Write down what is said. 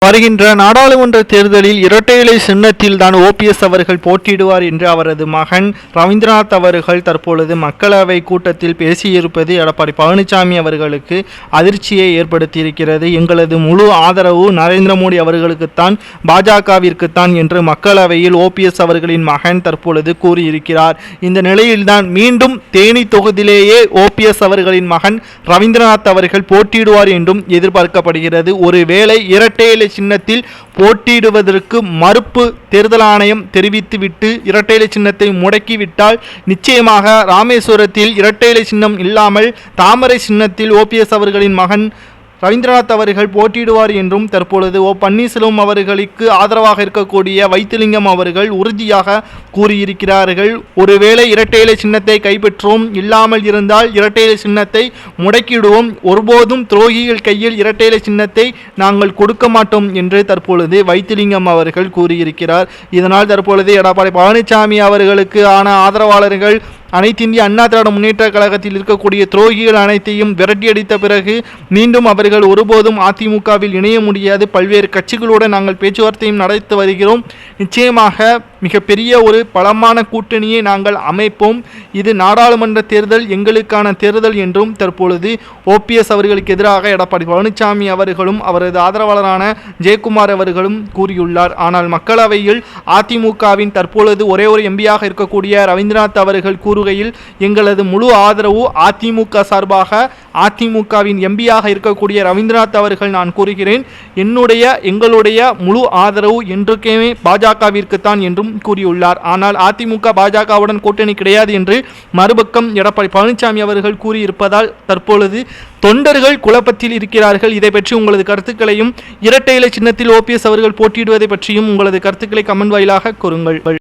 வருகின்ற நாடாளுமன்ற தேர்தலில் இரட்டை இலை சின்னத்தில் தான் ஓபிஎஸ் அவர்கள் போட்டியிடுவார் என்று அவரது மகன் ரவீந்திரநாத் அவர்கள் தற்பொழுது மக்களவை கூட்டத்தில் பேசியிருப்பது எடப்பாடி பழனிசாமி அவர்களுக்கு அதிர்ச்சியை ஏற்படுத்தியிருக்கிறது. எங்களது முழு ஆதரவு நரேந்திர மோடி அவர்களுக்குத்தான், பாஜகவிற்குத்தான் என்று மக்களவையில் ஓபிஎஸ் அவர்களின் மகன் தற்பொழுது கூறியிருக்கிறார். இந்த நிலையில்தான் மீண்டும் தேனி தொகுதியிலேயே ஓபிஎஸ் அவர்களின் மகன் ரவீந்திரநாத் அவர்கள் போட்டியிடுவார் என்றும் எதிர்பார்க்கப்படுகிறது. ஒருவேளை இரட்டை இலை சின்னத்தில் போட்டியிடுவதற்கு மறுப்பு தேர்தல் ஆணையம் தெரிவித்துவிட்டு இரட்டை இலை சின்னத்தை முடக்கிவிட்டால் நிச்சயமாக ராமேஸ்வரத்தில் இரட்டை இலை சின்னம் இல்லாமல் தாமரை சின்னத்தில் ஓபிஎஸ் அவர்களின் மகன் ரவீந்திரநாத் அவர்கள் போட்டியிடுவார் என்றும் தற்பொழுது பன்னீர்செல்வம் அவர்களுக்கு ஆதரவாக இருக்கக்கூடிய வைத்திலிங்கம் அவர்கள் உறுதியாக கூறியிருக்கிறார்கள். ஒருவேளை இரட்டை இலை சின்னத்தை கைப்பற்றுவோம், இல்லாமல் இருந்தால் இரட்டை இலை சின்னத்தை முடக்கிடுவோம், ஒருபோதும் துரோகிகள் கையில் இரட்டை இலை சின்னத்தை நாங்கள் கொடுக்க மாட்டோம் என்று தற்பொழுது வைத்திலிங்கம் அவர்கள் கூறியிருக்கிறார். இதனால் தற்பொழுது எடப்பாடி பழனிசாமி அவர்களுக்கு ஆன ஆதரவாளர்கள் அனைத்து இந்திய அண்ணா திராவிட முன்னேற்ற கழகத்தில் இருக்கக்கூடிய துரோகிகள் அனைத்தையும் விரட்டியடித்த பிறகு மீண்டும் அவர்கள் ஒருபோதும் அதிமுகவில் இணைய முடியாது. பல்வேறு கட்சிகளுடன் நாங்கள் பேச்சுவார்த்தையும் நடத்தி வருகிறோம். நிச்சயமாக மிகப்பெரிய ஒரு பலமான கூட்டணியை நாங்கள் அமைப்போம். இது நாடாளுமன்ற தேர்தல் எங்களுக்கான தேர்தல் என்றும் தற்பொழுது ஓபிஎஸ் அவர்களுக்கு எதிராக எடப்பாடி பழனிசாமி அவர்களும் அவரது ஆதரவாளரான ஜெயக்குமார் அவர்களும் கூறியுள்ளார். ஆனால் மக்களவையில் அதிமுகவின் தற்பொழுது ஒரே ஒரு எம்பியாக இருக்கக்கூடிய ரவீந்திரநாத் அவர்கள் கூறுகையில், எங்களது முழு ஆதரவு அதிமுக சார்பாக அதிமுகவின் எம்பியாக இருக்கக்கூடிய ரவீந்திரநாத் அவர்கள் நான் கூறுகிறேன், எங்களுடைய முழு ஆதரவு என்றுமே பாஜகவிற்குத்தான் என்றும் கூறியுள்ளார். ஆனால் அதிமுக பாஜகவுடன் கூட்டணி கிடையாது என்று மறுபக்கம் எடப்பாடி பழனிசாமி அவர்கள் கூறியிருப்பதால் தற்பொழுது தொண்டர்கள் குழப்பத்தில் இருக்கிறார்கள். இதை பற்றி உங்களது கருத்துக்களையும் இரட்டை இலை சின்னத்தில் ஓபிஎஸ் அவர்கள் போட்டியிடுவதை பற்றியும் உங்களது கருத்துக்களை கமெண்ட் வாயிலாக கூறுங்கள்.